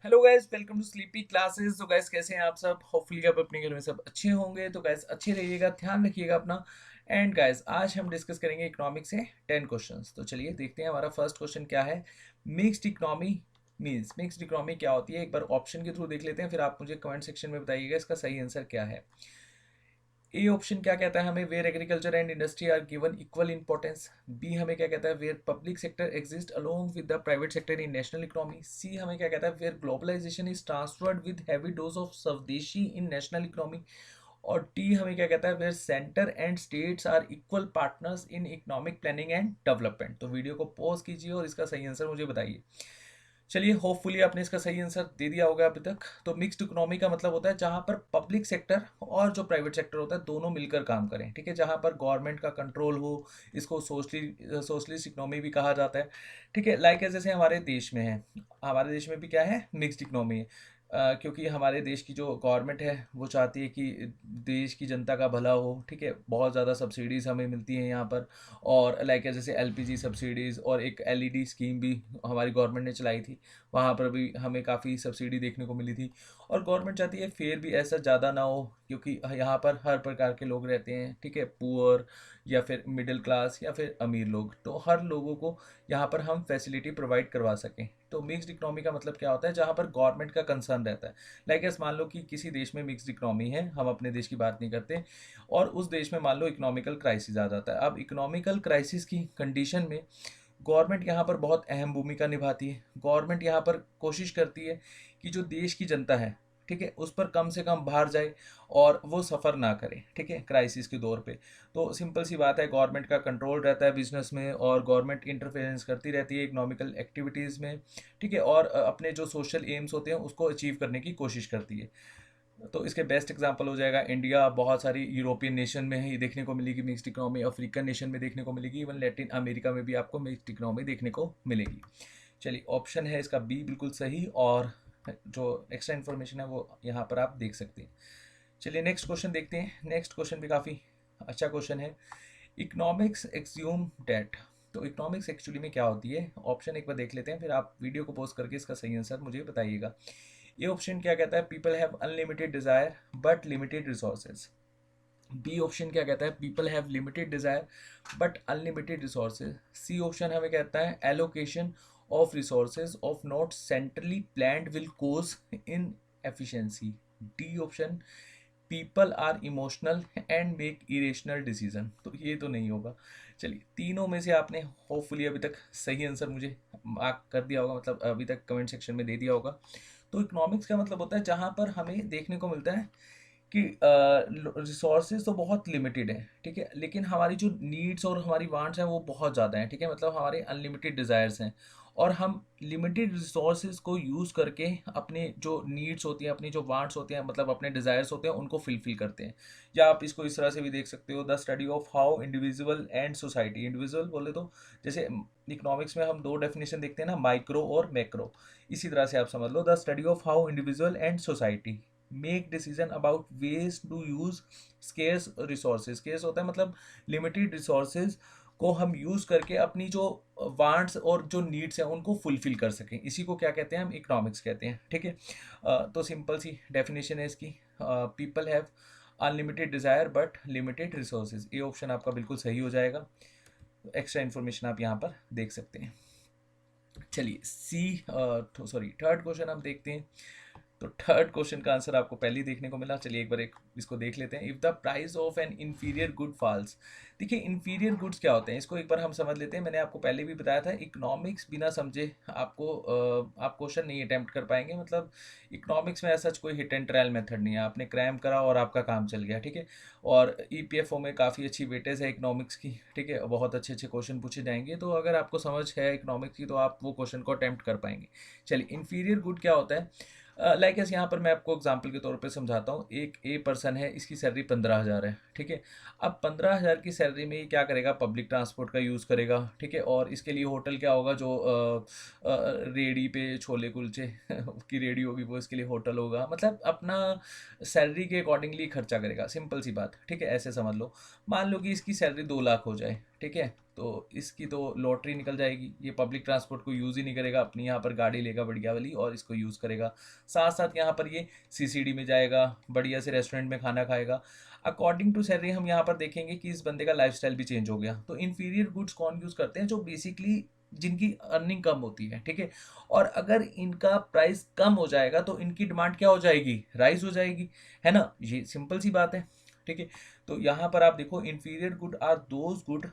Hello guys, welcome to Sleepy Classes. तो guys, कैसे हैं आप सब? होपफुली आप अपने घर में सब अच्छे होंगे। तो गाइस, अच्छे रहिएगा, ध्यान रखिएगा अपना। एंड गाइस, आज हम डिस्कस करेंगे इकोनॉमिक्स से 10 क्वेश्चंस। तो चलिए देखते हैं हमारा फर्स्ट क्वेश्चन क्या है। Mixed economy means, mixed economy क्या होती है, एक बार ऑप्शन के थ्रू देख लेते हैं, फिर आप मुझे कमेंट सेक्शन में बताइएगा इसका सही आंसर क्या है। ए ऑप्शन क्या कहता है हमें, where agriculture and industry are given equal importance. B हमें क्या कहता है, where public sector exist along with the private sector in national economy. C हमें क्या कहता है, where globalization is transferred with heavy dose of swadeshi in national economy. और D हमें क्या कहता है, where centre and states are equal partners in economic planning and development. तो वीडियो को पॉज कीजिए और इसका सही आंसर मुझे बताइए। चलिए, होपफुली आपने इसका सही आंसर दे दिया होगा अभी तक। तो मिक्स्ड इकोनॉमी का मतलब होता है जहां पर पब्लिक सेक्टर और जो प्राइवेट सेक्टर होता है दोनों मिलकर काम करें, ठीक है, जहां पर गवर्नमेंट का कंट्रोल हो। इसको सोशलिस्ट इकोनॉमी भी कहा जाता है, ठीक है। लाइक जैसे हमारे देश में है, हमारे देश में भी क्या है, मिक्स्ड इकोनॉमी है। क्योंकि हमारे देश की जो गवर्नमेंट है वो चाहती है कि देश की जनता का भला हो, ठीक है। बहुत ज़्यादा सब्सिडीज़ हमें मिलती हैं यहाँ पर। और लाइक जैसे एलपीजी सब्सिडीज़ और एक एलईडी स्कीम भी हमारी गवर्नमेंट ने चलाई थी। वहाँ पर भी हमें काफ़ी सब्सिडी देखने को मिली थी। और गवर्नमेंट चाहती है फेयर भी ऐसा ज़्यादा ना हो, क्योंकि यहाँ पर हर प्रकार के लोग रहते हैं, ठीक है। पुअर या फिर मिडिल क्लास या फिर अमीर लोग, तो हर लोगों को यहाँ पर हम फैसिलिटी प्रोवाइड करवा सकें। तो मिक्स्ड इकोनॉमी का मतलब क्या होता है, जहाँ पर गवर्नमेंट का कंसर्न रहता है। लाइक एस मान लो कि किसी देश में मिक्स्ड इकोनॉमी है, हम अपने देश की बात नहीं करते, और उस देश में मान लो इकोनॉमिकल क्राइसिस आ जाता है। अब इकोनॉमिकल क्राइसिस की कंडीशन में गवर्नमेंट यहाँ पर बहुत अहम भूमिका निभाती है। गवर्नमेंट यहाँ पर कोशिश करती है कि जो देश की जनता है, ठीक है, उस पर कम से कम भार जाए और वो सफ़र ना करे, ठीक है, क्राइसिस के दौर पे। तो सिंपल सी बात है, गवर्नमेंट का कंट्रोल रहता है बिजनेस में, और गवर्नमेंट इंटरफेरेंस करती रहती है इकोनॉमिकल एक्टिविटीज़ में, ठीक है। और अपने जो सोशल एम्स होते हैं उसको अचीव करने की कोशिश करती है। तो इसके बेस्ट एग्जांपल हो जाएगा इंडिया। बहुत सारी यूरोपियन नेशन में ही देखने को मिलेगी मिक्स्ड इकोनॉमी, अफ्रीकन नेशन में देखने को मिलेगी, इवन लैटिन अमेरिका में भी आपको मिक्स्ड इकोनॉमी देखने को मिलेगी। चलिए, ऑप्शन है इसका बी बिल्कुल सही, और जो एक्स्ट्रा इन्फॉर्मेशन है वो यहाँ पर आप देख सकते हैं। चलिए नेक्स्ट क्वेश्चन देखते हैं। नेक्स्ट क्वेश्चन भी काफ़ी अच्छा क्वेश्चन है। Economics assume that. तो इकोनॉमिक्स एक्चुअली में क्या होती है, ऑप्शन एक बार देख लेते हैं, फिर आप वीडियो को पॉज करके इसका सही आंसर मुझे बताइएगा। ये ऑप्शन क्या कहता है, people have unlimited desire but limited resources. B option क्या कहता है, people have limited desire but unlimited resources. C option हमें कहता है allocation of resources of not centrally planned will cause inefficiency. D option, people are emotional and make irrational decision. तो ये तो नहीं होगा। चलिए, तीनों में से आपने होपफुली अभी तक सही आंसर मुझे मार्क कर दिया होगा, मतलब अभी तक कमेंट सेक्शन में दे दिया होगा। तो इकोनॉमिक्स का मतलब होता है जहाँ पर हमें देखने को मिलता है कि रिसोर्सेज तो बहुत लिमिटेड हैं, ठीक है, लेकिन हमारी जो नीड्स और हमारी वांट्स हैं वो बहुत ज़्यादा हैं, ठीक है। मतलब हमारे अनलिमिटेड डिज़ायर्स हैं, और हम लिमिटेड रिसोर्सेज को यूज़ करके अपने जो नीड्स होती हैं, अपनी जो वांट्स होते हैं, मतलब अपने डिज़ायर्स होते हैं, उनको फुलफिल करते हैं। या आप इसको इस तरह से भी देख सकते हो, the study of how individual and society. Individual बोले तो जैसे इकोनॉमिक्स में हम दो डेफिनेशन देखते हैं ना, माइक्रो और मैक्रो। इसी तरह से आप समझ लो, the study of how individual and society make decision about ways to use scarce resources. Scarce होता है मतलब लिमिटेड रिसोर्सेज को हम यूज़ करके अपनी जो वांट्स और जो नीड्स हैं उनको फुलफिल कर सकें। इसी को क्या कहते हैं, हम इकोनॉमिक्स कहते हैं, ठीक है। तो सिंपल सी डेफिनेशन है इसकी, people have unlimited desire but limited resources. ये ऑप्शन आपका बिल्कुल सही हो जाएगा। एक्स्ट्रा इन्फॉर्मेशन आप यहाँ पर देख सकते हैं। चलिए सी सॉरी थर्ड क्वेश्चन हम देखते हैं। तो थर्ड क्वेश्चन का आंसर आपको पहले ही देखने को मिला। चलिए एक बार इसको देख लेते हैं। If the price of an inferior good falls. देखिए, इंफीरियर गुड्स क्या होते हैं, इसको एक बार हम समझ लेते हैं। मैंने आपको पहले भी बताया था, इकोनॉमिक्स बिना समझे आप क्वेश्चन नहीं अटैम्प्ट कर पाएंगे। मतलब इकोनॉमिक्स में ऐसा कोई हिट एंड ट्रायल मेथड नहीं है, आपने क्रैम करा और आपका काम चल गया, ठीक है। और ईपीएफओ में काफ़ी अच्छी वेटेज है इकोनॉमिक्स की, ठीक है, बहुत अच्छे अच्छे क्वेश्चन पूछे जाएंगे। तो अगर आपको समझ है इकोनॉमिक्स की तो आप वो क्वेश्चन को अटैम्प्ट कर पाएंगे। चलिए, इंफीरियर गुड क्या होता है, लाइक ऐसे यहाँ पर मैं आपको एग्जांपल के तौर पे समझाता हूँ। एक ए पर्सन है, इसकी सैलरी 15,000 है, ठीक है। अब 15,000 की सैलरी में ये क्या करेगा, पब्लिक ट्रांसपोर्ट का यूज़ करेगा, ठीक है। और इसके लिए होटल क्या होगा, जो रेडी पे छोले कुलचे की रेडी होगी वो इसके लिए होटल होगा। मतलब अपना सैलरी के अकॉर्डिंगली खर्चा करेगा, सिंपल सी बात, ठीक है। ऐसे समझ लो, मान लो कि इसकी सैलरी 2 लाख हो जाए, ठीक है, तो इसकी तो लॉटरी निकल जाएगी। ये पब्लिक ट्रांसपोर्ट को यूज़ ही नहीं करेगा, अपनी यहाँ पर गाड़ी लेगा बढ़िया वाली और इसको यूज़ करेगा। साथ साथ यहाँ पर ये सीसीडी में जाएगा, बढ़िया से रेस्टोरेंट में खाना खाएगा। अकॉर्डिंग टू सैलरी हम यहाँ पर देखेंगे कि इस बंदे का लाइफस्टाइल भी चेंज हो गया। तो इन्फीरियर गुड्स कौन यूज़ करते हैं? जो बेसिकली जिनकी अर्निंग कम होती है, ठीक है, और अगर इनका प्राइस कम हो जाएगा तो इनकी डिमांड क्या हो जाएगी? राइज हो जाएगी, है ना? ये सिंपल सी बात है, ठीक है। तो यहाँ पर आप देखो, inferior good are those good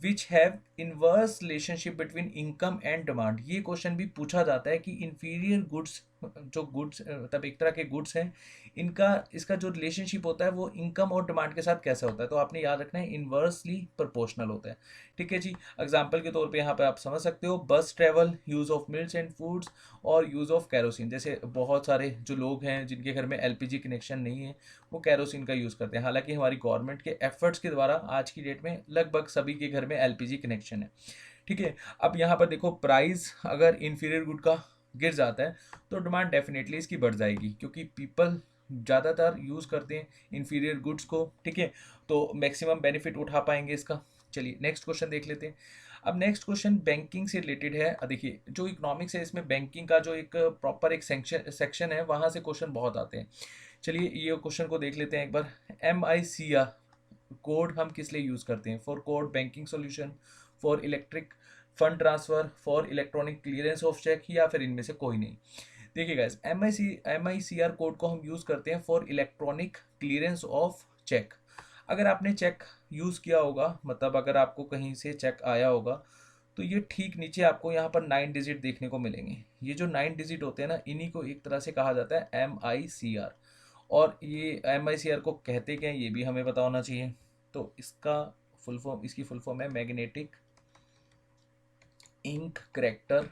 which have inverse relationship between income and demand. ये क्वेश्चन भी पूछा जाता है कि इन्फीरियर गुड्स, जो गुड्स मतलब एक तरह के गुड्स हैं, इनका इसका जो रिलेशनशिप होता है वो इनकम और डिमांड के साथ कैसे होता है? तो आपने याद रखना है इन्वर्सली प्रोपोर्शनल होता है, ठीक है जी। एग्जाम्पल के तौर पे यहाँ पे आप समझ सकते हो, बस travel, use of mills and foods और यूज़ ऑफ कैरोसिन। जैसे बहुत सारे जो लोग हैं जिनके घर में एलपीजी कनेक्शन नहीं है, वो कैरोसिन का यूज़ करते हैं। हालांकि हमारी गवर्नमेंट के एफर्ट्स के द्वारा आज की डेट में लगभग सभी के घर में एलपीजी कनेक्शन है, ठीक है। अब यहाँ पर देखो, प्राइस अगर इन्फीरियर गुड का गिर जाता है तो डिमांड डेफिनेटली इसकी बढ़ जाएगी, क्योंकि पीपल ज़्यादातर यूज़ करते हैं इन्फीरियर गुड्स को, ठीक है। तो मैक्सिमम बेनिफिट उठा पाएंगे इसका। चलिए नेक्स्ट क्वेश्चन देख लेते हैं। अब नेक्स्ट क्वेश्चन बैंकिंग से रिलेटेड है। देखिए, जो इकोनॉमिक्स है इसमें बैंकिंग का जो एक प्रॉपर एक सेक्शन है, वहाँ से क्वेश्चन बहुत आते हैं। चलिए ये क्वेश्चन को देख लेते हैं एक बार। MICR कोड हम किस लिए यूज़ करते हैं? For code banking solution, for electric fund transfer, for electronic clearance of cheque, या फिर इनमें से कोई नहीं? देखिए गाइस, MICR कोड को हम यूज़ करते हैं for electronic clearance of cheque. अगर आपने चेक यूज़ किया होगा, मतलब अगर आपको कहीं से चेक आया होगा, तो ये ठीक नीचे आपको यहाँ पर 9 डिजिट देखने को मिलेंगे। ये जो 9 डिजिट होते हैं ना, इन्हीं को एक तरह से कहा जाता है MICR। और ये MICR को कहते क्या हैं ये भी हमें पता होना चाहिए। तो इसका फुल फॉर्म, इसकी फुल फॉर्म है मैग्नेटिक इंक करेक्टर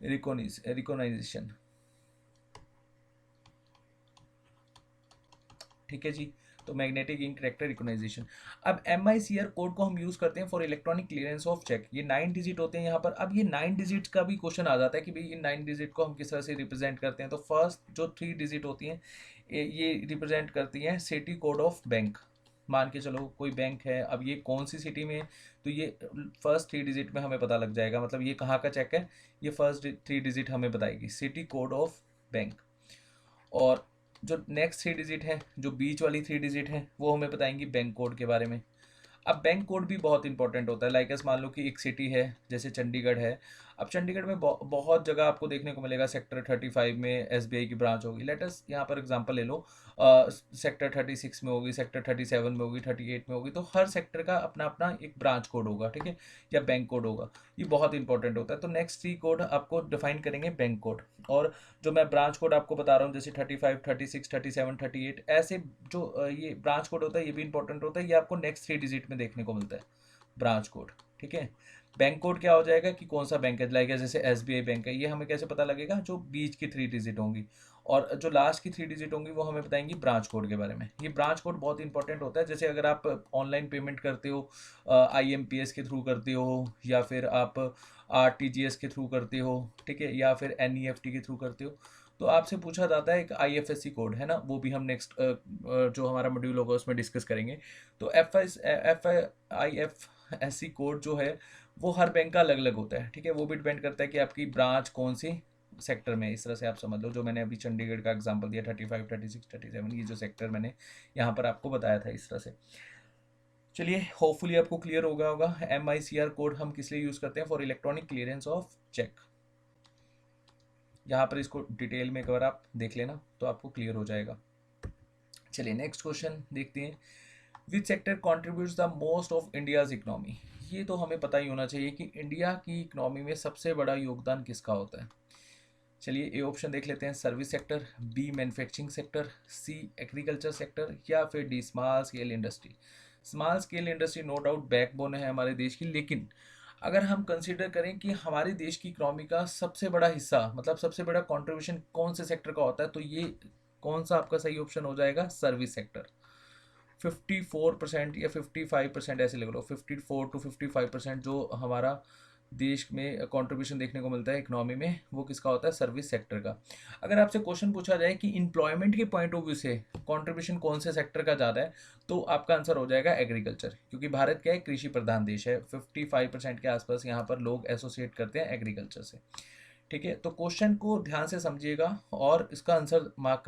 रिकॉग्निशन, ठीक है जी। तो मैग्नेटिक इंक करेक्टर रिकॉग्निशन। अब MICR कोड को हम यूज़ करते हैं for electronic clearance of cheque. ये 9 डिजिट होते हैं यहाँ पर। अब ये 9 डिजिट का भी क्वेश्चन आ जाता है कि भाई ये 9 डिजिट को हम किस तरह से रिप्रेजेंट करते हैं। तो फर्स्ट जो 3 डिजिट होती हैं, ये रिप्रेजेंट करती हैं सिटी कोड ऑफ बैंक। मान के चलो कोई बैंक है, अब ये कौन सी सिटी में है, तो ये फर्स्ट 3 डिजिट में हमें पता लग जाएगा, मतलब ये कहाँ का चेक है, ये फर्स्ट 3 डिजिट हमें बताएगी, सिटी कोड ऑफ बैंक। और जो नेक्स्ट 3 डिजिट है, जो बीच वाली 3 डिजिट है, वो हमें बताएंगी बैंक कोड के बारे में। अब बैंक कोड भी बहुत इंपॉर्टेंट होता है। लाइक एस मान लो कि एक सिटी है, जैसे चंडीगढ़ है। अब चंडीगढ़ में बहुत जगह आपको देखने को मिलेगा सेक्टर 35 में SBI की ब्रांच होगी। लेट अस यहाँ पर एग्जांपल ले लो, सेक्टर 36 में होगी, सेक्टर 37 में होगी, 38 में होगी। तो हर सेक्टर का अपना अपना एक ब्रांच कोड होगा, ठीक है, या बैंक कोड होगा। ये बहुत इंपॉर्टेंट होता है। तो नेक्स्ट 3 कोड आपको डिफाइन करेंगे बैंक कोड। और जो मैं ब्रांच कोड आपको बता रहा हूँ, जैसे 35, 36, 37, 38, ऐसे जो ये ब्रांच कोड होता है, ये भी इंपॉर्टेंट होता है। ये आपको नेक्स्ट 3 डिजिट में देखने को मिलता है, ब्रांच कोड, ठीक है। बैंक कोड क्या हो जाएगा कि कौन सा बैंक है, लाइक जैसे SBI बैंक है, ये हमें कैसे पता लगेगा? जो बीच की 3 डिजिट होंगी, और जो लास्ट की 3 डिजिट होंगी वो हमें बताएंगी ब्रांच कोड के बारे में। ये ब्रांच कोड बहुत इंपॉर्टेंट होता है। जैसे अगर आप ऑनलाइन पेमेंट करते हो, IMPS के थ्रू करते हो, या फिर आप RTGS के थ्रू करते हो, ठीक है, या फिर NEFT के थ्रू करते हो, तो आपसे पूछा जाता है एक IFSC कोड, है ना, वो भी हम नेक्स्ट जो हमारा मॉड्यूल होगा उसमें डिस्कस करेंगे। तो IFSC कोड जो है वो हर बैंक का अलग अलग होता है, ठीक है। वो भी डिपेंड करता है कि आपकी ब्रांच कौन सी सेक्टर में है। इस तरह से आप समझ लो, जो मैंने अभी चंडीगढ़ का एग्जांपल दिया, 35, 36, 37, ये जो सेक्टर मैंने यहाँ पर आपको बताया था, इस तरह से। चलिए, होपफुली आपको क्लियर हो गया होगा MICR कोड हम किस लिए यूज़ करते हैं, for electronic clearance of cheque. यहाँ पर इसको डिटेल में एक बार आप देख लेना तो आपको क्लियर हो जाएगा। चलिए नेक्स्ट क्वेश्चन देखते हैं। Which sector contributes the most of India's economy? ये तो हमें पता ही होना चाहिए कि इंडिया की इकोनॉमी में सबसे बड़ा योगदान किसका होता है। चलिए ए ऑप्शन देख लेते हैं, service sector, B manufacturing sector, C agriculture sector, या फिर D small scale industry. Small scale industry no doubt backbone है हमारे देश की, लेकिन अगर हम कंसीडर करें कि हमारे देश की इकोनॉमी का सबसे बड़ा हिस्सा, मतलब सबसे बड़ा कंट्रीब्यूशन कौन से सेक्टर का होता है, तो ये कौन सा आपका सही ऑप्शन हो जाएगा? Service sector. 54% या 55% ऐसे लग लो, 54 to 55% जो हमारा देश में कंट्रीब्यूशन देखने को मिलता है इकोनॉमी में, वो किसका होता है? सर्विस सेक्टर का। अगर आपसे क्वेश्चन पूछा जाए कि एम्प्लॉयमेंट के पॉइंट ऑफ व्यू से कंट्रीब्यूशन कौन से सेक्टर का ज़्यादा है, तो आपका आंसर हो जाएगा एग्रीकल्चर, क्योंकि भारत क्या है? कृषि प्रधान देश है। 55% के आसपास यहाँ पर लोग एसोसिएट करते हैं एग्रीकल्चर से। ठीक है, तो क्वेश्चन को ध्यान से समझिएगा और इसका आंसर मार्क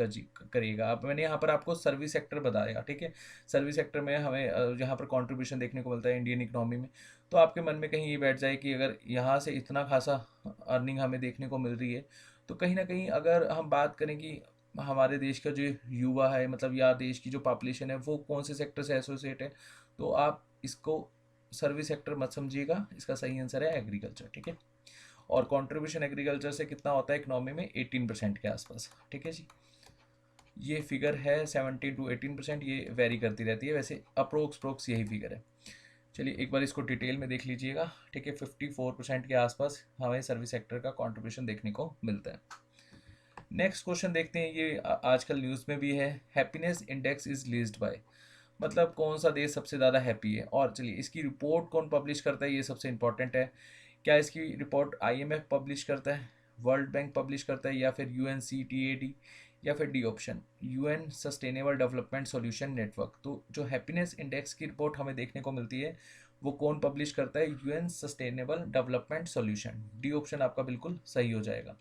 करिएगा। अब मैंने यहाँ पर आपको सर्विस सेक्टर बताया, ठीक है। सर्विस सेक्टर में हमें यहाँ पर कंट्रीब्यूशन देखने को मिलता है इंडियन इकोनॉमी में। तो आपके मन में कहीं ये बैठ जाए कि अगर यहाँ से इतना खासा अर्निंग हमें देखने को मिल रही है, तो कहीं ना कहीं अगर हम बात करें कि हमारे देश का जो युवा है, मतलब या देश की जो पॉपुलेशन है, वो कौन से सेक्टर से एसोसिएट है, तो आप इसको सर्विस सेक्टर मत समझिएगा। इसका सही आंसर है एग्रीकल्चर, ठीक है। और कंट्रीब्यूशन एग्रीकल्चर से कितना होता है इकोनॉमी में? 18% के आसपास, ठीक है जी। ये फिगर है 17 to 18%, ये वेरी करती रहती है, वैसे अप्रोक्स यही फिगर है। चलिए एक बार इसको डिटेल में देख लीजिएगा, ठीक है। 54% के आसपास हमें सर्विस सेक्टर का कंट्रीब्यूशन देखने को मिलता है। नेक्स्ट क्वेश्चन देखते हैं, ये आजकल न्यूज़ में भी है। Happiness index is leased by, मतलब कौन सा देश सबसे ज़्यादा हैप्पी है। और चलिए इसकी रिपोर्ट कौन पब्लिश करता है, ये सबसे इंपॉर्टेंट है। क्या इसकी रिपोर्ट आईएमएफ पब्लिश करता है, वर्ल्ड बैंक पब्लिश करता है, या फिर यूएनसीटीएडी, या फिर D option UN sustainable development solution network. तो जो हैप्पीनेस इंडेक्स की रिपोर्ट हमें देखने को मिलती है, वो कौन पब्लिश करता है? UN sustainable development solution. D option आपका बिल्कुल सही हो जाएगा।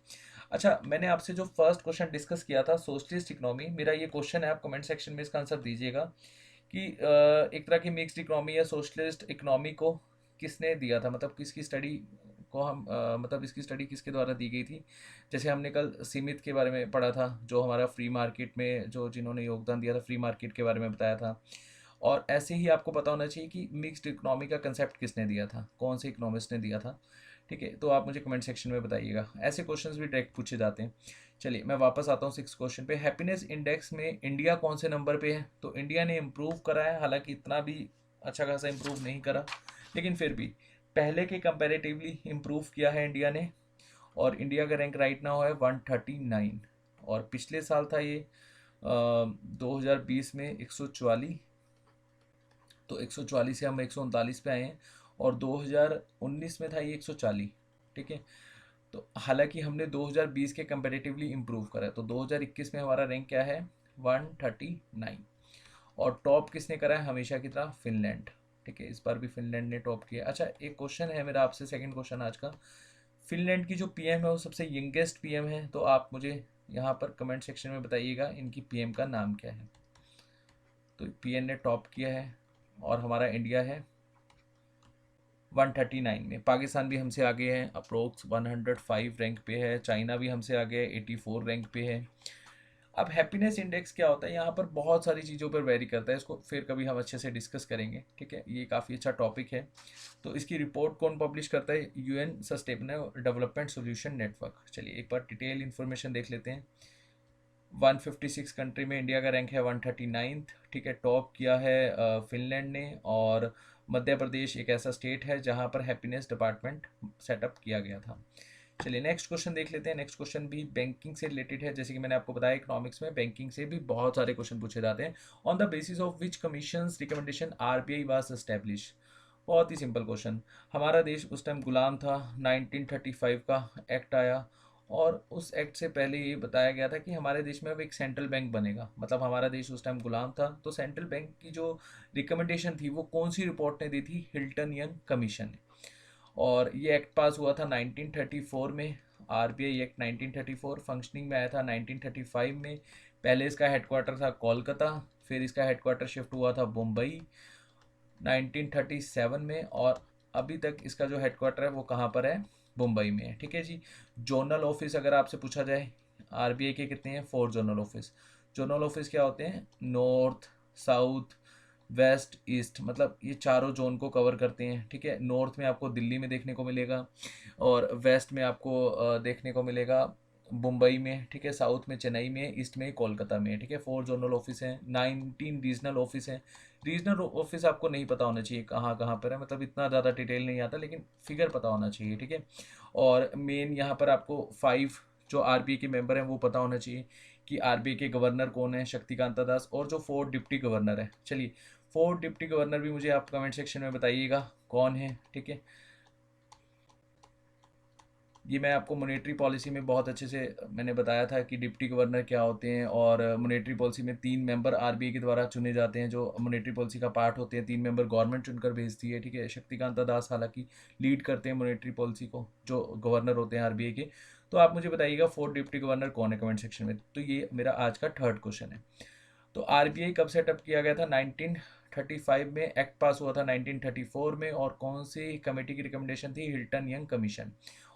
अच्छा, मैंने आपसे जो फर्स्ट क्वेश्चन डिस्कस किया था सोशलिस्ट इकोनॉमी, मेरा ये क्वेश्चन है, आप कमेंट सेक्शन में इसका आंसर दीजिएगा कि एक तरह की मिक्स्ड इकोनॉमी या सोशलिस्ट इकोनॉमी को किसने दिया था, मतलब किसकी स्टडी को हम मतलब इसकी स्टडी किसके द्वारा दी गई थी। जैसे हमने कल सीमित के बारे में पढ़ा था, जो हमारा फ्री मार्केट में जो जिन्होंने योगदान दिया था, फ्री मार्केट के बारे में बताया था। और ऐसे ही आपको पता होना चाहिए कि मिक्स्ड इकोनॉमी का कंसेप्ट किसने दिया था, कौन से इकोनॉमिस्ट ने दिया था, ठीक है। तो आप मुझे कमेंट सेक्शन में बताइएगा, ऐसे क्वेश्चंस भी डायरेक्ट पूछे जाते हैं। चलिए मैं वापस आता हूँ 6 क्वेश्चन पे। हैप्पीनेस इंडेक्स में इंडिया कौन से नंबर पे है? तो इंडिया ने इम्प्रूव करा है, हालांकि इतना भी अच्छा खासा इम्प्रूव नहीं करा, लेकिन फिर भी पहले के कंपैरेटिवली इम्प्रूव किया है इंडिया ने। और इंडिया का रैंक राइट नाउ है 139, और पिछले साल था ये 2020 में 144, तो 144 से हम 139 पे आए हैं, और 2019 में था ये 140, ठीक है। तो हालांकि हमने 2020 के कंपैरेटिवली इम्प्रूव करा है, तो 2021 में हमारा रैंक क्या है? 139। और टॉप किसने करा है? हमेशा की तरह फिनलैंड, ठीक है। इस बार भी फिनलैंड ने टॉप किया। अच्छा, एक क्वेश्चन है मेरा आपसे, सेकंड क्वेश्चन आज का। फिनलैंड की जो पीएम है वो सबसे यंगेस्ट पीएम है, तो आप मुझे यहाँ पर कमेंट सेक्शन में बताइएगा इनकी पीएम का नाम क्या है। तो पीएम ने टॉप किया है, और हमारा इंडिया है 139 में। पाकिस्तान भी हमसे आगे है, अप्रोक्स 105 रैंक पे है। चाइना भी हमसे आगे है, 84 रैंक पे है। अब हैप्पीनेस इंडेक्स क्या होता है, यहाँ पर बहुत सारी चीज़ों पर वेरी करता है, इसको फिर कभी हम अच्छे से डिस्कस करेंगे, ठीक है। ये काफ़ी अच्छा टॉपिक है। तो इसकी रिपोर्ट कौन पब्लिश करता है? UN sustainable development solution network. चलिए एक बार डिटेल इन्फॉर्मेशन देख लेते हैं। 156 कंट्री में इंडिया का रैंक है 139, ठीक है। टॉप किया है फिनलैंड ने, और मध्य प्रदेश एक ऐसा स्टेट है जहाँ पर हैप्पीनेस डिपार्टमेंट सेटअप किया गया था। चलिए नेक्स्ट क्वेश्चन देख लेते हैं। नेक्स्ट क्वेश्चन भी बैंकिंग से रिलेटेड है। जैसे कि मैंने आपको बताया, इकोनॉमिक्स में बैंकिंग से भी बहुत सारे क्वेश्चन पूछे जाते हैं। On the basis of which commission recommendation RBI was establish. बहुत ही सिंपल क्वेश्चन। हमारा देश उस टाइम गुलाम था, 1935 का एक्ट आया, और उस एक्ट से पहले ये बताया गया था कि हमारे देश में अब एक सेंट्रल बैंक बनेगा। मतलब हमारा देश उस टाइम गुलाम था, तो सेंट्रल बैंक की जो रिकमेंडेशन थी वो कौन सी रिपोर्ट ने दी थी? हिल्टनियन कमीशन ने। और ये एक्ट पास हुआ था 1934 में। आरबीआई एक्ट 1934 फंक्शनिंग में आया था 1935 में। पहले इसका हेडक्वार्टर था कोलकाता, फिर इसका हेडक्वार्टर शिफ्ट हुआ था मुंबई 1937 में, और अभी तक इसका जो हेडक्वार्टर है वो कहाँ पर है? मुंबई में है, ठीक है जी। जोनल ऑफिस अगर आपसे पूछा जाए, आरबीआई के कितने हैं? 4 जोनल ऑफिस। जोनल ऑफिस क्या होते हैं? नॉर्थ, साउथ, वेस्ट, ईस्ट, मतलब ये चारों जोन को कवर करते हैं, ठीक है। नॉर्थ में आपको दिल्ली में देखने को मिलेगा, और वेस्ट में आपको देखने को मिलेगा मुंबई में, ठीक है। साउथ में चेन्नई में, ईस्ट में कोलकाता में, ठीक है। 4 जोनल ऑफिस हैं, 19 रीजनल ऑफिस हैं। रीजनल ऑफिस आपको नहीं पता होना चाहिए कहाँ कहाँ पर है, मतलब इतना ज़्यादा डिटेल नहीं आता, लेकिन फिगर पता होना चाहिए, ठीक है। और मेन यहाँ पर आपको 5 जो आरबीआई के मेंबर हैं वो पता होना चाहिए कि आरबीआई के गवर्नर कौन है, शक्तिकांता दास, और जो 4 डिप्टी गवर्नर है। चलिए 4 डिप्टी गवर्नर भी मुझे आप कमेंट सेक्शन में बताइएगा कौन है, ठीक है। ये मैं आपको मॉनेटरी पॉलिसी में बहुत अच्छे से मैंने बताया था कि डिप्टी गवर्नर क्या होते हैं, और मॉनेटरी पॉलिसी में 3 मेंबर आरबीआई के द्वारा चुने जाते हैं जो मॉनेटरी पॉलिसी का पार्ट होते हैं। 3 मेंबर गवर्नमेंट चुनकर भेजती है, ठीक है। शक्तिकांता दास हालांकि लीड करते हैं मॉनेटरी पॉलिसी को, जो गवर्नर होते हैं आरबीआई के। तो आप मुझे बताइएगा 4 डिप्टी गवर्नर कौन है कमेंट सेक्शन में। तो ये मेरा आज का थर्ड क्वेश्चन है। तो आरबीआई कब सेटअप किया गया था? 1935 में। एक्ट पास हुआ था 1934 में। और कौन सी कमेटी की रिकमेंडेशन थी? Hilton young commission.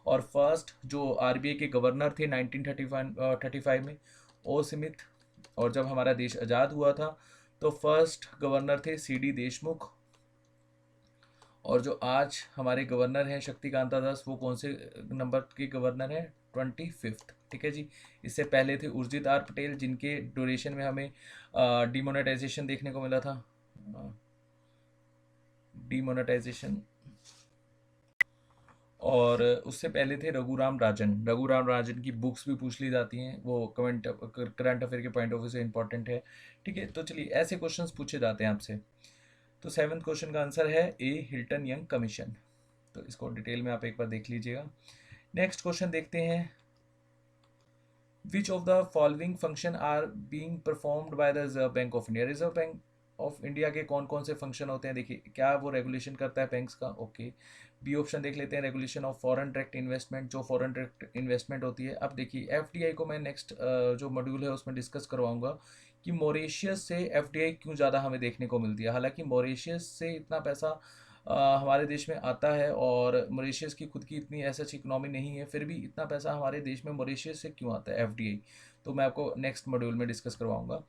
और फर्स्ट जो आरबीआई के गवर्नर थे 1935 में, ओ स्मिथ। और जब हमारा देश आज़ाद हुआ था तो फर्स्ट गवर्नर थे सीडी देशमुख। और जो आज हमारे गवर्नर हैं शक्तिकांता दास, वो कौन से नंबर के गवर्नर हैं? 25th, ठीक है जी। इससे पहले थे उर्जित आर पटेल, जिनके ड्यूरेशन में हमें डिमोनेटाइजेशन देखने को मिला था। डिमोनेटाइजेशन। और उससे पहले थे रघुराम राजन। रघुराम राजन की बुक्स भी पूछ ली जाती हैं, वो करंट अफेयर के पॉइंट ऑफ व्यू से इंपॉर्टेंट है, ठीक है। तो चलिए ऐसे क्वेश्चंस पूछे जाते हैं आपसे। तो 7th क्वेश्चन का आंसर है ए, हिल्टन यंग कमीशन। तो इसको डिटेल में आप एक बार देख लीजिएगा। नेक्स्ट क्वेश्चन देखते हैं। Which of the following function are being performed by the Reserve Bank of India? Reserve Bank of India के कौन कौन से फंक्शन होते हैं? देखिए, क्या वो रेगुलेशन करता है बैंक्स का? ओके। बी ऑप्शन देख लेते हैं, regulation of foreign direct investment, जो फॉरेन डायरेक्ट इन्वेस्टमेंट होती है। अब देखिए, एफडीआई को मैं नेक्स्ट जो मॉड्यूल है उसमें डिस्कस करवाऊंगा कि मॉरिशियस से एफडीआई क्यों ज़्यादा हमें देखने को मिलती है। हालांकि मॉरिशियस से इतना पैसा हमारे देश में आता है, और मॉरिशियस की खुद की इतनी ऐसा इकोनॉमी नहीं है, फिर भी इतना पैसा हमारे देश में मॉरिशियस से क्यों आता है एफडीआई? तो मैं आपको नेक्स्ट मॉड्यूल में डिस्कस करवाऊंगा।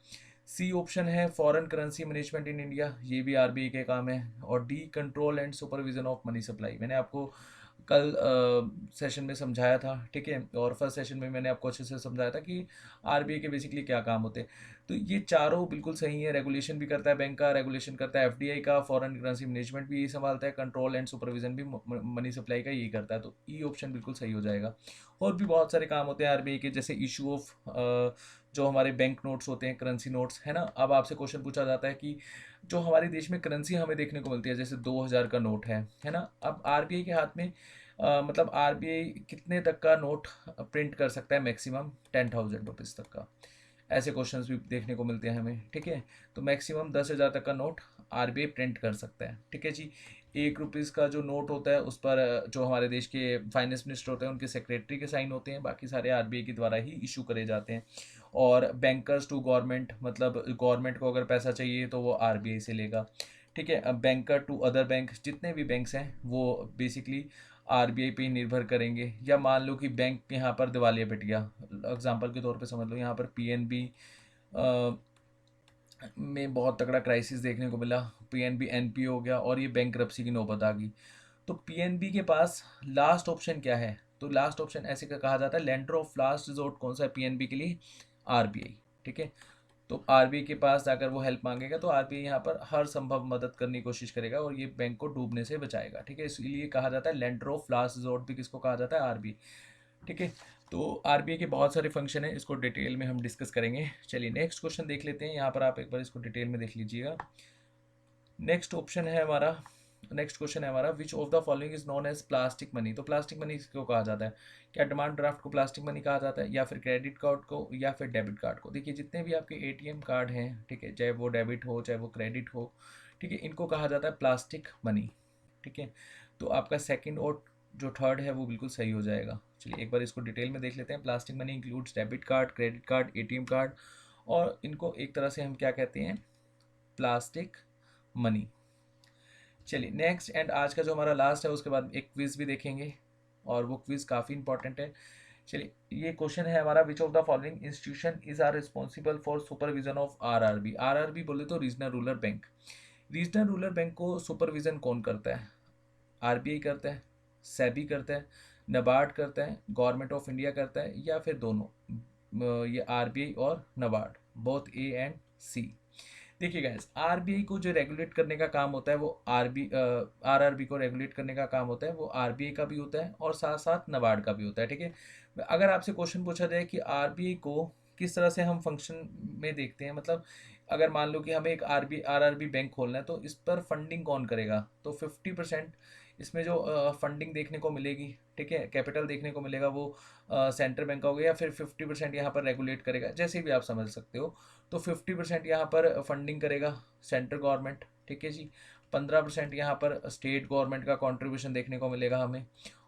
सी ऑप्शन है foreign currency management in India, ये भी आरबीआई के काम है। और D, control and supervision of money supply. मैंने आपको कल सेशन में समझाया था, ठीक है। और फर्स्ट सेशन में मैंने आपको अच्छे से समझाया था कि आरबीआई के बेसिकली क्या काम होते हैं। तो ये चारों बिल्कुल सही है। रेगुलेशन भी करता है बैंक का, रेगुलेशन करता है एफडीआई का, फॉरेन करेंसी मैनेजमेंट भी यही संभालता है, कंट्रोल एंड सुपरविजन भी मनी सप्लाई का यही करता है। तो ई ऑप्शन बिल्कुल सही हो जाएगा। और भी बहुत सारे काम होते हैं आरबीआई के, जैसे इशू ऑफ जो हमारे बैंक नोट्स होते हैं, करेंसी नोट्स, है ना। अब आपसे क्वेश्चन पूछा जाता है कि जो हमारे देश में करेंसी हमें देखने को मिलती है, जैसे 2000 का नोट है ना। अब आरबीआई के हाथ में मतलब आरबीआई कितने तक का नोट प्रिंट कर सकता है? मैक्सिमम 10,000 रुपीज़ तक का। ऐसे क्वेश्चंस भी देखने को मिलते हैं हमें, ठीक है। तो मैक्सिमम 10,000 तक का नोट आरबीआई प्रिंट कर सकता है, ठीक है जी। 1 रुपीज़ का जो नोट होता है उस पर जो हमारे देश के फाइनेंस मिनिस्टर होते हैं उनके सेक्रेटरी के साइन होते हैं, बाकी सारे आरबीआई के द्वारा ही इशू करे जाते हैं। और बैंकर्स टू गवर्नमेंट, मतलब गवर्नमेंट को अगर पैसा चाहिए तो वो आरबीआई से लेगा, ठीक है। अब बैंकर टू अदर बैंक, जितने भी बैंक्स हैं वो बेसिकली आरबीआई पे ही निर्भर करेंगे। या मान लो कि बैंक यहाँ पर दिवालिया पिट गया, एग्जांपल के तौर पे समझ लो यहाँ पर पीएनबी में बहुत तगड़ा क्राइसिस देखने को मिला, पीएनबी एनपीओ हो गया और ये बैंकरप्सी की नौबत आ गई। तो पीएनबी के पास लास्ट ऑप्शन क्या है? तो लास्ट ऑप्शन ऐसे का कहा जाता है, लेंडर ऑफ लास्ट रिजोर्ट कौन सा है पीएनबी के लिए? आरबीआई, ठीक है। तो आरबीआई के पास जाकर वो हेल्प मांगेगा तो आरबीआई यहाँ पर हर संभव मदद करने की कोशिश करेगा और ये बैंक को डूबने से बचाएगा, ठीक है। इसलिए कहा जाता है लेंडर ऑफ लास्ट रिजोर्ट भी किसको कहा जाता है? आरबीआई, ठीक है। तो आरबीआई के बहुत सारे फंक्शन हैं, इसको डिटेल में हम डिस्कस करेंगे। चलिए नेक्स्ट क्वेश्चन देख लेते हैं, यहाँ पर आप एक बार इसको डिटेल में देख लीजिएगा। नेक्स्ट क्वेश्चन है हमारा, which of the following is known as plastic money? तो प्लास्टिक मनी किसको कहा जाता है? क्या डिमांड ड्राफ्ट को प्लास्टिक मनी कहा जाता है, या फिर क्रेडिट कार्ड को, या फिर डेबिट कार्ड को? देखिए, जितने भी आपके एटीएम कार्ड हैं, ठीक है, चाहे वो डेबिट हो चाहे वो क्रेडिट हो, ठीक है, इनको कहा जाता है प्लास्टिक मनी, ठीक है। तो आपका सेकंड और जो थर्ड है वो बिल्कुल सही हो जाएगा। चलिए एक बार इसको डिटेल में देख लेते हैं। Plastic money includes debit card, credit card, ATM card, और इनको एक तरह से हम क्या कहते हैं? Plastic money. चलिए नेक्स्ट एंड आज का जो हमारा लास्ट है उसके बाद एक क्विज भी देखेंगे, और वो क्विज काफ़ी इंपॉर्टेंट है। चलिए ये क्वेश्चन है हमारा, which of the following institution is are responsible for supervision of RRB? RRB बोले तो regional rural bank. Regional rural bank को सुपरविजन कौन करता है? आरबीआई करता है, सेबी करता है, नबार्ड करता है, गवर्नमेंट ऑफ इंडिया करता है, या फिर दोनों? ये आरबीआई और नबार्ड, बोथ ए एंड सी। देखिए गाइस, आरबीआई को जो रेगुलेट करने का काम होता है वो आरआरबी को रेगुलेट करने का काम होता है वो आरबीआई का भी होता है और साथ साथ नबार्ड का भी होता है, ठीक है। अगर आपसे क्वेश्चन पूछा जाए कि आरबीआई को किस तरह से हम फंक्शन में देखते हैं, मतलब अगर मान लो कि हमें एक आरआरबी बैंक खोलना है तो इस पर फंडिंग कौन करेगा? तो 50% इसमें जो फंडिंग देखने को मिलेगी, ठीक है, कैपिटल देखने को मिलेगा, वो सेंट्रल बैंक का होगा या फिर 50% यहाँ पर रेगुलेट करेगा, जैसे भी आप समझ सकते हो। तो 50% यहाँ पर फंडिंग करेगा सेंट्रल गवर्नमेंट, ठीक है जी। 15% यहाँ पर स्टेट गवर्नमेंट का कंट्रीब्यूशन देखने को मिलेगा हमें,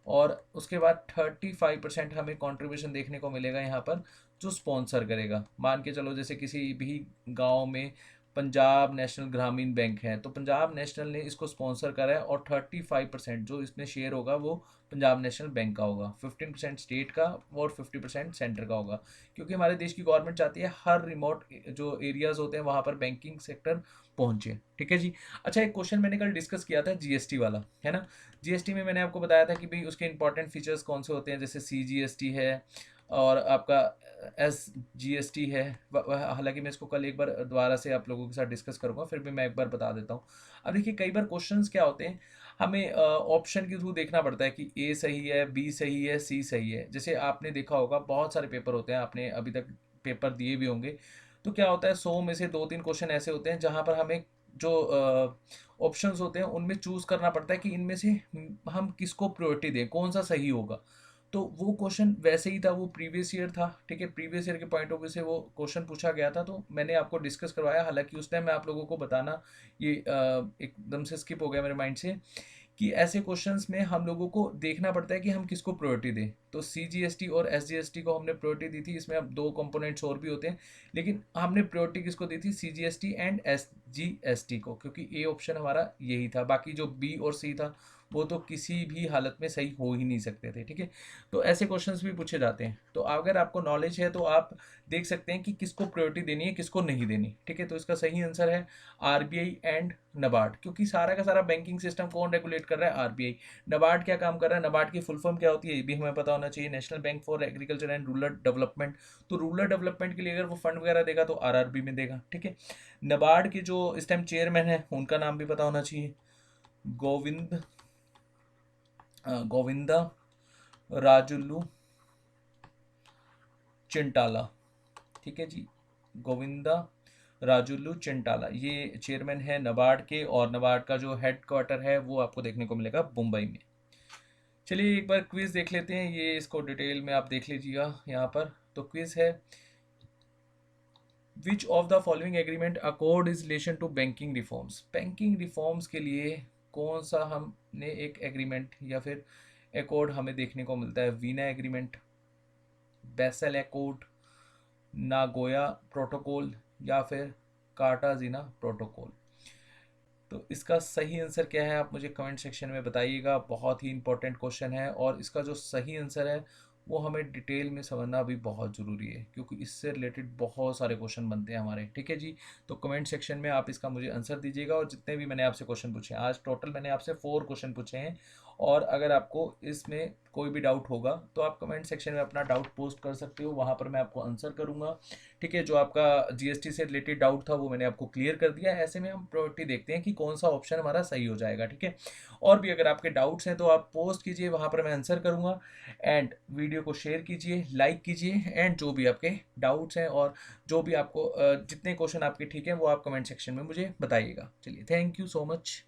और उसके बाद 35% हमें कंट्रीब्यूशन देखने को मिलेगा यहाँ पर जो स्पॉन्सर करेगा। मान के चलो जैसे किसी भी गांव में पंजाब नेशनल ग्रामीण बैंक है, तो पंजाब नेशनल ने इसको स्पॉन्सर करा है, और 35% जो इसमें शेयर होगा वो पंजाब नेशनल बैंक का होगा, 15% स्टेट का और 50% सेंटर का होगा। क्योंकि हमारे देश की गवर्नमेंट चाहती है हर रिमोट जो एरियाज होते हैं वहाँ पर बैंकिंग सेक्टर पहुंचे, ठीक है जी। अच्छा, एक क्वेश्चन मैंने कल डिस्कस किया था जीएसटी वाला, है ना। जीएसटी में मैंने आपको बताया था कि भाई उसके इंपॉर्टेंट फीचर्स कौन से होते हैं, जैसे सीजीएसटी है और आपका SGST है। हालांकि मैं इसको कल एक बार दोबारा से आप लोगों के साथ डिस्कस करूंगा, फिर भी मैं एक बार बता देता हूँ। अब देखिए कई बार क्वेश्चंस क्या होते हैं, हमें ऑप्शन के थ्रू देखना पड़ता है कि ए सही है, बी सही है, सी सही है। जैसे आपने देखा होगा बहुत सारे पेपर होते हैं, आपने अभी तक पेपर दिए भी होंगे, तो क्या होता है 100 में से 2-3 क्वेश्चन ऐसे होते हैं जहाँ पर हमें जो ऑप्शंस होते हैं उनमें चूज करना पड़ता है कि इनमें से हम किसको प्रायोरिटी दें, कौन सा सही होगा। तो वो क्वेश्चन वैसे ही था, वो प्रीवियस ईयर था, ठीक है, प्रीवियस ईयर के पॉइंट ऑफ व्यू से वो क्वेश्चन पूछा गया था, तो मैंने आपको डिस्कस करवाया। हालांकि उस टाइम मैं आप लोगों को बताना ये एकदम से स्किप हो गया मेरे माइंड से, कि ऐसे क्वेश्चंस में हम लोगों को देखना पड़ता है कि हम किसको प्रायोरिटी दें। तो CGST और SGST को हमने प्रायोरिटी दी थी, इसमें अब 2 कंपोनेंट्स और भी होते हैं, लेकिन हमने प्रायोरिटी किसको दी थी, CGST एंड SGST को, क्योंकि ए ऑप्शन हमारा यही था। बाकी जो बी और सी था वो तो किसी भी हालत में सही हो ही नहीं सकते थे, ठीक है। तो ऐसे क्वेश्चंस भी पूछे जाते हैं। तो अगर आपको नॉलेज है तो आप देख सकते हैं कि किसको प्रायोरिटी देनी है, किसको नहीं देनी, ठीक है। तो इसका सही आंसर है RBI एंड नबार्ड, क्योंकि सारा का सारा बैंकिंग सिस्टम कौन रेगुलेट कर रहा है, RBI। नबार्ड क्या काम कर रहा है, नबार्ड की फुल फॉर्म क्या होती है ये भी हमें पता होना चाहिए, national bank for agriculture and rural development. तो रूरल डेवलपमेंट के लिए अगर वो फंड वगैरह देगा तो RRB में देगा, ठीक है। नबार्ड के जो इस टाइम चेयरमैन है उनका नाम भी पता होना चाहिए, गोविंदा राजुल्लू चिंटाला, ठीक है जी। गोविंदा राजुल्लू चिंटाला ये चेयरमैन है नबार्ड के, और नबार्ड का जो हेड क्वार्टर है वो आपको देखने को मिलेगा मुंबई में। चलिए एक बार क्विज देख लेते हैं, ये इसको डिटेल में आप देख लीजिएगा यहाँ पर। तो क्विज है, which of the following agreement accord is relation to banking reforms. Banking reforms के लिए कौन सा हमने एक एग्रीमेंट या फिर अकॉर्ड हमें देखने को मिलता है, Vienna agreement, Basel accord, Nagoya protocol, या फिर कार्टाजीना प्रोटोकॉल। तो इसका सही आंसर क्या है आप मुझे कमेंट सेक्शन में बताइएगा। बहुत ही इंपॉर्टेंट क्वेश्चन है, और इसका जो सही आंसर है वो हमें डिटेल में समझना भी बहुत ज़रूरी है, क्योंकि इससे रिलेटेड बहुत सारे क्वेश्चन बनते हैं हमारे, ठीक है जी। तो कमेंट सेक्शन में आप इसका मुझे आंसर दीजिएगा, और जितने भी मैंने आपसे क्वेश्चन पूछे हैं, आज टोटल मैंने आपसे 4 क्वेश्चन पूछे हैं, और अगर आपको इसमें कोई भी डाउट होगा तो आप कमेंट सेक्शन में अपना डाउट पोस्ट कर सकते हो, वहाँ पर मैं आपको आंसर करूँगा, ठीक है। जो आपका GST से रिलेटेड डाउट था वो मैंने आपको क्लियर कर दिया। ऐसे में हम प्रायोरिटी देखते हैं कि कौन सा ऑप्शन हमारा सही हो जाएगा, ठीक है। और भी अगर आपके डाउट्स हैं तो आप पोस्ट कीजिए, वहाँ पर मैं आंसर करूँगा। एंड वीडियो को शेयर कीजिए, लाइक कीजिए, एंड जो भी आपके डाउट्स हैं और जो भी आपको जितने क्वेश्चन आपके ठीक हैं वो आप कमेंट सेक्शन में मुझे बताइएगा। चलिए, थैंक यू सो मच।